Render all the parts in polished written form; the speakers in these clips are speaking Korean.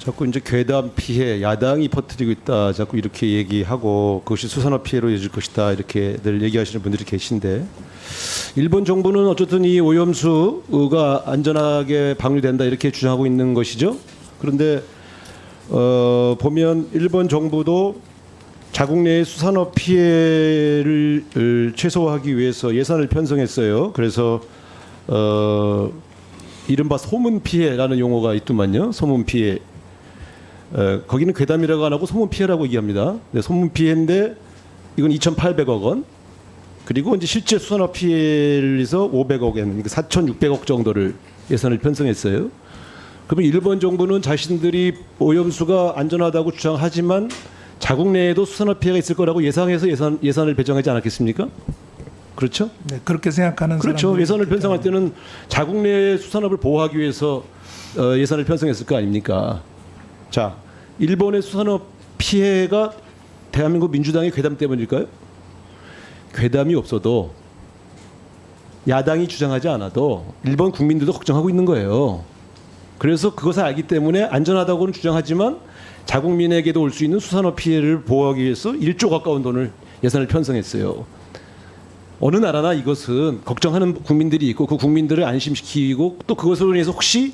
자꾸 이제 괴담 피해 야당이 퍼뜨리고 있다 자꾸 이렇게 얘기하고 그것이 수산업 피해로 이어질 것이다 이렇게 늘 얘기하시는 분들이 계신데 일본 정부는 어쨌든 이 오염수가 안전하게 방류된다 이렇게 주장하고 있는 것이죠. 그런데 보면 일본 정부도 자국 내의 수산업 피해를 최소화하기 위해서 예산을 편성했어요. 그래서 이른바 소문 피해라는 용어가 있더만요. 소문 피해. 거기는 괴담이라고 안 하고 소문 피해라고 얘기합니다. 네, 소문 피해인데 이건 2,800억 원. 그리고 이제 실제 수산업 피해를 해서 500억 원, 4,600억 정도를 예산을 편성했어요. 그러면 일본 정부는 자신들이 오염수가 안전하다고 주장하지만 자국 내에도 수산업 피해가 있을 거라고 예상해서 예산을 배정하지 않았겠습니까? 그렇죠? 네, 그렇게 생각하는 그렇죠. 예산을 있기 편성할 때문에. 때는 자국 내의 수산업을 보호하기 위해서 예산을 편성했을 거 아닙니까? 자, 일본의 수산업 피해가 대한민국 민주당의 괴담 때문일까요? 괴담이 없어도 야당이 주장하지 않아도 일본 국민들도 걱정하고 있는 거예요. 그래서 그것을 알기 때문에 안전하다고는 주장하지만 자국민에게도 올 수 있는 수산업 피해를 보호하기 위해서 1조 가까운 돈을 예산을 편성했어요. 어느 나라나 이것은 걱정하는 국민들이 있고 그 국민들을 안심시키고 또 그것으로 인해서 혹시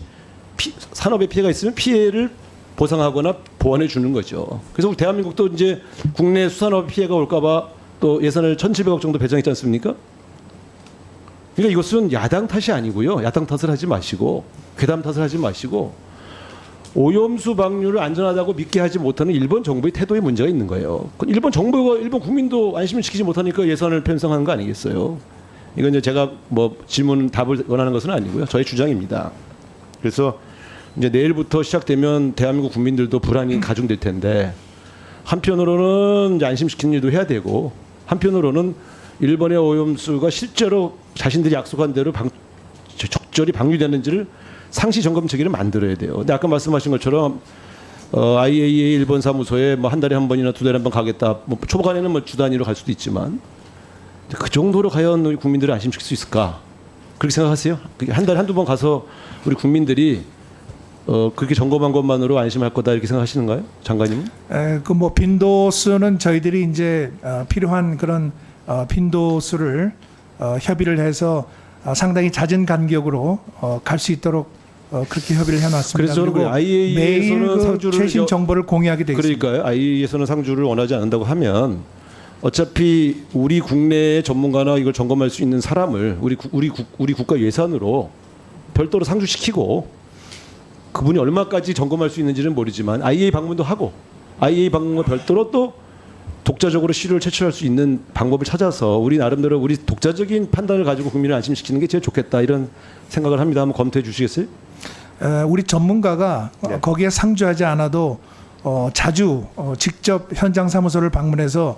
산업에 피해가 있으면 피해를 보상하거나 보완해 주는 거죠. 그래서 우리 대한민국도 이제 국내 수산업 피해가 올까봐 또 예산을 1,700억 정도 배정했지 않습니까? 그러니까 이것은 야당 탓이 아니고요. 야당 탓을 하지 마시고 괴담 탓을 하지 마시고 오염수 방류를 안전하다고 믿게 하지 못하는 일본 정부의 태도에 문제가 있는 거예요. 일본 정부가 일본 국민도 안심을 시키지 못하니까 예산을 편성한 거 아니겠어요? 이건 이제 제가 뭐 질문 답을 원하는 것은 아니고요. 저의 주장입니다. 그래서 이제 내일부터 시작되면 대한민국 국민들도 불안이 가중될 텐데 한편으로는 이제 안심시키는 일도 해야 되고 한편으로는 일본의 오염수가 실제로 자신들이 약속한 대로 적절히 방류되는지를 상시 점검 체계를 만들어야 돼요. 근데 아까 말씀하신 것처럼 IAEA 일본 사무소에 뭐 한 달에 한 번이나 두 달에 한 번 가겠다. 뭐 초반에는 뭐 주 단위로 갈 수도 있지만 그 정도로 과연 우리 국민들을 안심시킬 수 있을까? 그렇게 생각하세요? 한 달에 한두 번 가서 우리 국민들이 그렇게 점검한 것만으로 안심할 거다 이렇게 생각하시는가요, 장관님은? 그 뭐 빈도수는 저희들이 이제 필요한 그런 빈도수를 협의를 해서 상당히 잦은 간격으로 갈 수 있도록 그렇게 협의를 해놨습니다. 그래서 저는 그리고 IAEA에서는 매일 그 상주를 최신 정보를 공유하게 되어 있습니다. 그러니까요. IAEA에서는 상주를 원하지 않는다고 하면 어차피 우리 국내의 전문가나 이걸 점검할 수 있는 사람을 우리 국가 예산으로 별도로 상주시키고 그분이 얼마까지 점검할 수 있는지는 모르지만 IAEA 방문도 하고 IAEA 방문과 별도로 또 독자적으로 시료를 채취할 수 있는 방법을 찾아서 우리 나름대로 우리 독자적인 판단을 가지고 국민을 안심시키는 게 제일 좋겠다 이런 생각을 합니다. 한번 검토해 주시겠어요? 우리 전문가가 네. 거기에 상주하지 않아도 자주 직접 현장 사무소를 방문해서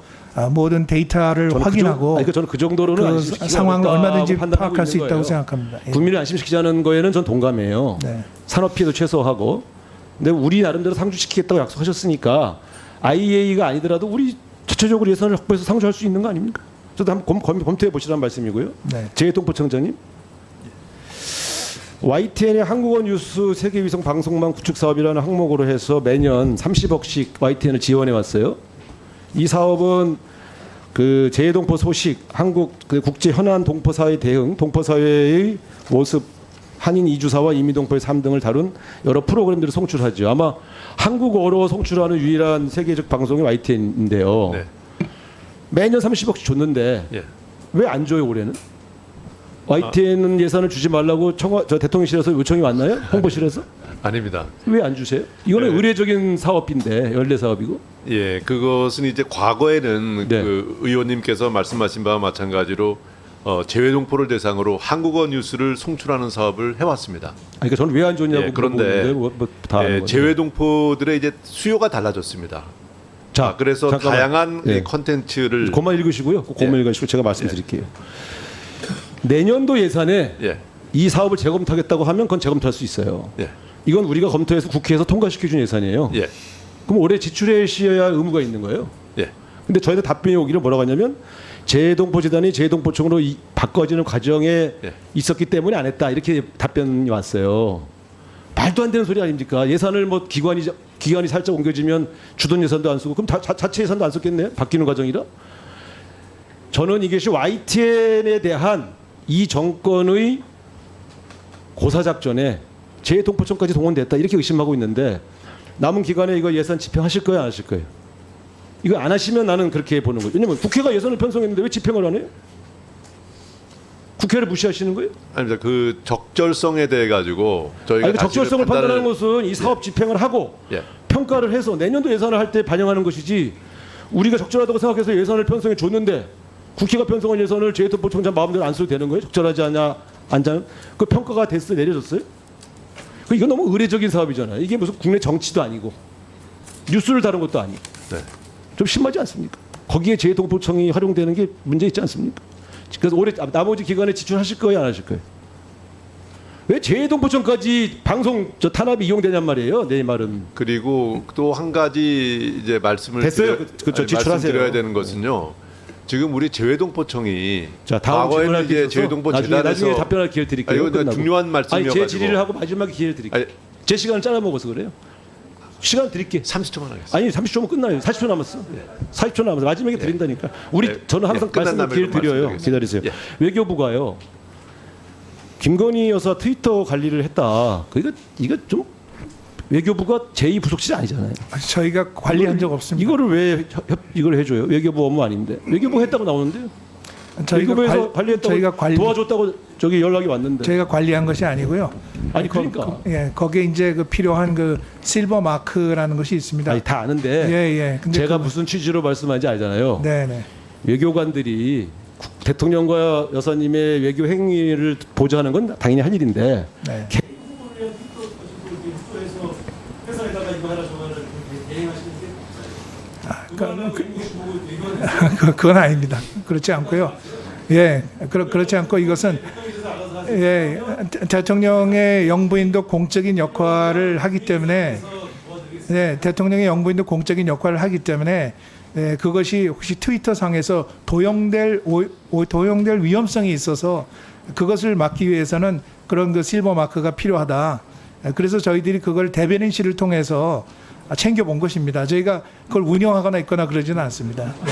모든 데이터를 확인하고 그러니까 저는 그 정도로는 그 안심시키기 상황을 어렵다고 얼마든지 판단하고 파악할 수 있는 있다고 거예요. 생각합니다. 예. 국민을 안심시키자는 거에는 전 동감해요. 네. 산업 피해도 최소화하고. 근데 우리 나름대로 상주시키겠다고 약속하셨으니까 IAEA가 아니더라도 우리 자체적으로 예산을 확보해서 상주할 수 있는 거 아닙니까? 저도 한번 검토해 보시라는 말씀이고요. 네. 재해동포청장님. YTN의 한국어 뉴스 세계위성 방송망 구축 사업이라는 항목으로 해서 매년 30억씩 YTN을 지원해 왔어요. 이 사업은 그 재해동포 소식, 한국 그 국제 현안 동포 사회 대응, 동포 사회의 모습, 한인 이주사와 이민동포의 삶 등을 다룬 여러 프로그램들을 송출하죠. 아마 한국어로 송출하는 유일한 세계적 방송이 YTN인데요. 네. 매년 30억씩 줬는데 예. 왜 안 줘요 올해는? YTN은 예산을 주지 말라고 저 대통령실에서 요청이 왔나요? 홍보실에서? 아닙니다. 왜 안 주세요? 이거는 네. 의례적인 사업인데 연례 사업이고. 예, 그것은 이제 과거에는 네. 그 의원님께서 말씀하신 바와 마찬가지로 재외동포를 대상으로 한국어 뉴스를 송출하는 사업을 해왔습니다. 그러니까 저는 왜 안 줬냐고 예, 그런데 재외동포들의 이제 수요가 달라졌습니다. 자, 그래서 잠깐만. 다양한 예. 이 컨텐츠를 그만 읽으시고요. 그만 예. 읽으시고 제가 말씀드릴게요. 내년도 예산에 예, 이 사업을 재검토하겠다고 하면 그건 재검토할 수 있어요. 예, 이건 우리가 검토해서 국회에서 통과시켜준 예산이에요. 예, 그럼 올해 지출해 주셔야 의무가 있는 거예요. 예, 근데 저희들 답변이 오기를 뭐라고 하냐면 재해동포재단이 재해동포청으로 바꿔지는 과정에 예. 있었기 때문에 안 했다 이렇게 답변이 왔어요. 말도 안 되는 소리 아닙니까? 예산을 뭐 기관이 살짝 옮겨지면 주던 예산도 안 쓰고 그럼 자체 예산도 안 썼겠네요. 바뀌는 과정이라. 저는 이것이 YTN에 대한 이 정권의 고사 작전에 재동포청까지 동원됐다 이렇게 의심하고 있는데 남은 기간에 이거 예산 집행하실 거예요, 안 하실 거예요? 이거 안 하시면 나는 그렇게 보는 거예요. 왜냐면 국회가 예산을 편성했는데 왜 집행을 안 해요? 국회를 무시하시는 거예요? 아닙니다. 그 적절성에 대해 가지고 저희가 아니, 그 적절성을 판단하는 것은 이 사업 예. 집행을 하고 예. 평가를 해서 내년도 예산을 할 때 반영하는 것이지 우리가 적절하다고 생각해서 예산을 편성해 줬는데 국회가 편성한 예산을 재동포청장 마음대로 안 써도 되는 거예요? 적절하지 않냐 안자는 그 평가가 됐어요, 내려졌어요? 이건 너무 의례적인 사업이잖아요. 이게 무슨 국내 정치도 아니고 뉴스를 다룬 것도 아니고 네. 좀 심하지 않습니까? 거기에 재동포청이 활용되는 게 문제 있지 않습니까? 그래서 올해 나머지 기간에 지출하실 거예요, 안 하실 거예요? 왜 재동포청까지 방송 탄압이 이용되냔 말이에요. 내 말은. 그리고 또 한 가지 이제 말씀을 됐어요. 그렇죠. 지출하세요. 말씀드려야 되는 것은요. 지금 우리 재외동포청이 자, 다음 과거에는 이제 재외동포 재단에서 나중에 답변할 기회를 드릴게요. 이거 끝나고. 중요한 아니, 말씀이어가지고 제 질의를 하고 마지막에 기회를 드릴게요. 아니, 제 시간을 잘라먹어서 그래요. 시간 드릴게. 30초만 하겠습니다. 아니 30초면 끝나요. 40초 남았어. 40초 남았어. 마지막에 드린다니까. 우리 예. 저는 항상 예. 끝난 말씀을 다음에 기회를 드려요. 말씀드리겠습니다. 기다리세요. 예. 외교부가요. 김건희 여사 트위터 관리를 했다. 이거 좀 외교부가 제2부속실이 아니잖아요. 저희가 관리한 적 없습니다. 이거를 왜 이걸 해줘요? 외교부 업무 아닌데. 외교부 했다고 나오는데요. 외교부에서 관리했다고 저희가 도와줬다고 저기 연락이 왔는데. 저희가 관리한 것이 아니고요. 아니 그러니까. 거기에 이제 그 필요한 그 실버 마크라는 것이 있습니다. 아니 다 아는데. 예. 근데 제가 무슨 취지로 말씀하는지 알잖아요. 네네. 외교관들이 대통령과 여사님의 외교 행위를 보좌하는 건 당연히 할 일인데. 네. 그건 아닙니다. 그렇지 않고요. 예, 그렇지 않고 이것은 대통령의 영부인도 공적인 역할을 하기 때문에 대통령의 영부인도 공적인 역할을 하기 때문에 그것이 혹시 트위터 상에서 도용될 위험성이 있어서 그것을 막기 위해서는 그런 그 실버 마크가 필요하다. 그래서 저희들이 그걸 대변인실을 통해서 챙겨본 것입니다. 저희가 그걸 운영하거나 있거나 그러지는 않습니다. 네.